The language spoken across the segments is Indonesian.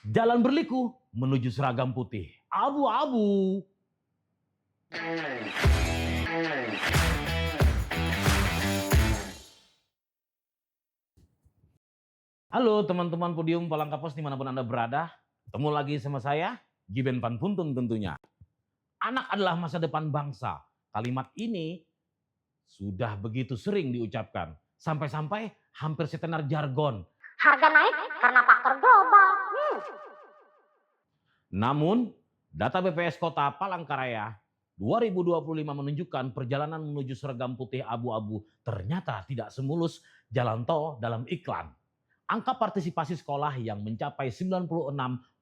Jalan berliku menuju seragam putih abu-abu. Halo teman-teman Podium Palangkapos dimanapun Anda berada. Ketemu lagi sama saya, Giben Panpuntun tentunya. Anak adalah masa depan bangsa. Kalimat ini sudah begitu sering diucapkan. Sampai-sampai hampir setenar jargon. Harga naik karena faktor global. Namun, data BPS Kota Palangkaraya 2025 menunjukkan perjalanan menuju seragam putih abu-abu ternyata tidak semulus jalan tol dalam iklan. Angka partisipasi sekolah yang mencapai 96,06%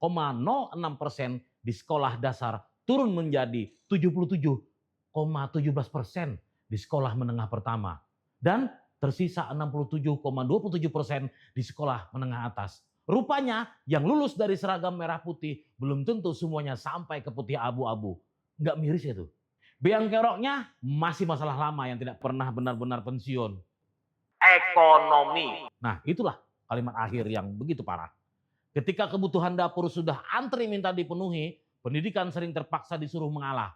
di sekolah dasar turun menjadi 77,17% di sekolah menengah pertama. Dan tersisa 67,27% di sekolah menengah atas. Rupanya yang lulus dari seragam merah putih belum tentu semuanya sampai ke putih abu-abu. Nggak miris ya tuh. Beang keroknya masih masalah lama yang tidak pernah benar-benar pensiun. Ekonomi. Nah itulah kalimat akhir yang begitu parah. Ketika kebutuhan dapur sudah antri minta dipenuhi, pendidikan sering terpaksa disuruh mengalah.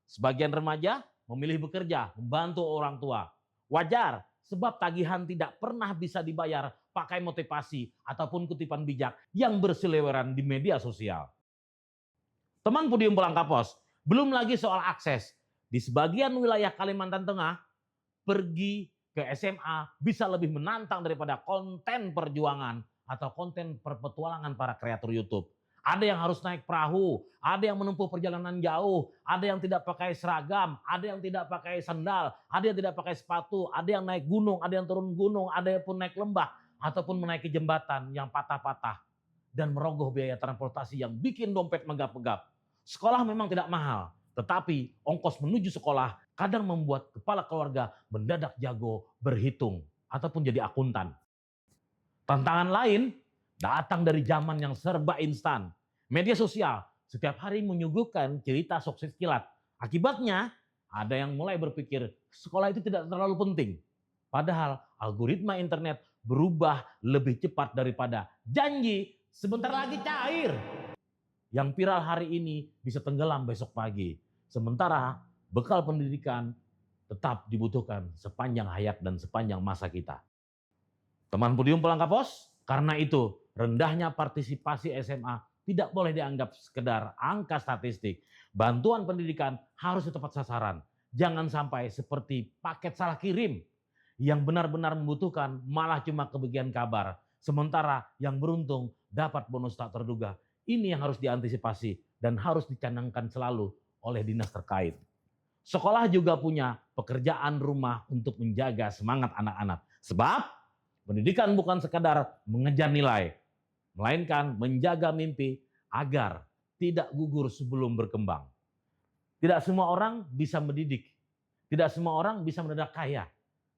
Sebagian remaja memilih bekerja, membantu orang tua. Wajar, sebab tagihan tidak pernah bisa dibayar pakai motivasi ataupun kutipan bijak yang berseliweran di media sosial. Teman Podium Palangkapos, belum lagi soal akses. Di sebagian wilayah Kalimantan Tengah, pergi ke SMA bisa lebih menantang daripada konten perjuangan atau konten perpetualangan para kreator YouTube. Ada yang harus naik perahu, ada yang menempuh perjalanan jauh, ada yang tidak pakai seragam, ada yang tidak pakai sandal, ada yang tidak pakai sepatu, ada yang naik gunung, ada yang turun gunung, ada yang pun naik lembah, ataupun menaiki jembatan yang patah-patah dan merogoh biaya transportasi yang bikin dompet megap-megap. Sekolah memang tidak mahal, tetapi ongkos menuju sekolah kadang membuat kepala keluarga mendadak jago berhitung ataupun jadi akuntan. Tantangan lain datang dari zaman yang serba instan. Media sosial setiap hari menyuguhkan cerita sukses kilat. Akibatnya ada yang mulai berpikir sekolah itu tidak terlalu penting. Padahal algoritma internet berubah lebih cepat daripada janji sebentar lagi cair. Yang viral hari ini bisa tenggelam besok pagi. Sementara bekal pendidikan tetap dibutuhkan sepanjang hayat dan sepanjang masa kita. Teman Podium Palangkapos, karena itu rendahnya partisipasi SMA tidak boleh dianggap sekedar angka statistik. Bantuan pendidikan harus tepat sasaran. Jangan sampai seperti paket salah kirim. Yang benar-benar membutuhkan malah cuma kebagian kabar. Sementara yang beruntung dapat bonus tak terduga. Ini yang harus diantisipasi dan harus dicanangkan selalu oleh dinas terkait. Sekolah juga punya pekerjaan rumah untuk menjaga semangat anak-anak. Sebab pendidikan bukan sekadar mengejar nilai, melainkan menjaga mimpi agar tidak gugur sebelum berkembang. Tidak semua orang bisa mendidik. Tidak semua orang bisa mendadak kaya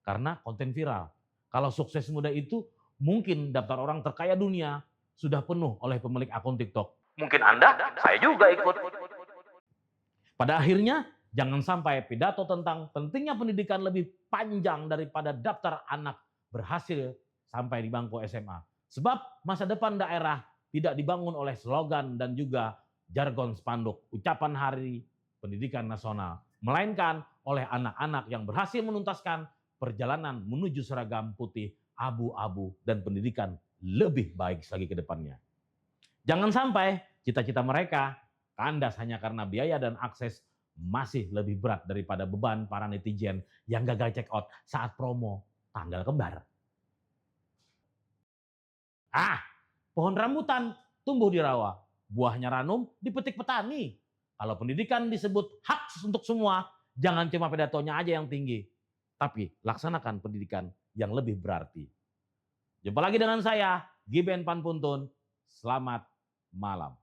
karena konten viral. Kalau sukses muda itu mungkin daftar orang terkaya dunia sudah penuh oleh pemilik akun TikTok. Mungkin Anda, saya juga ikut. Pada akhirnya, jangan sampai pidato tentang pentingnya pendidikan lebih panjang daripada daftar anak berhasil sampai di bangku SMA. Sebab masa depan daerah tidak dibangun oleh slogan dan juga jargon spanduk ucapan Hari Pendidikan Nasional, melainkan oleh anak-anak yang berhasil menuntaskan perjalanan menuju seragam putih abu-abu dan pendidikan lebih baik lagi ke depannya. Jangan sampai cita-cita mereka kandas hanya karena biaya dan akses masih lebih berat daripada beban para netizen yang gagal check out saat promo tanggal kembar. Pohon rambutan tumbuh di rawa, buahnya ranum dipetik petani. Kalau pendidikan disebut hak untuk semua, jangan cuma pidatonya aja yang tinggi, tapi laksanakan pendidikan yang lebih berarti. Jumpa lagi dengan saya, Giben Panpuntun. Selamat malam.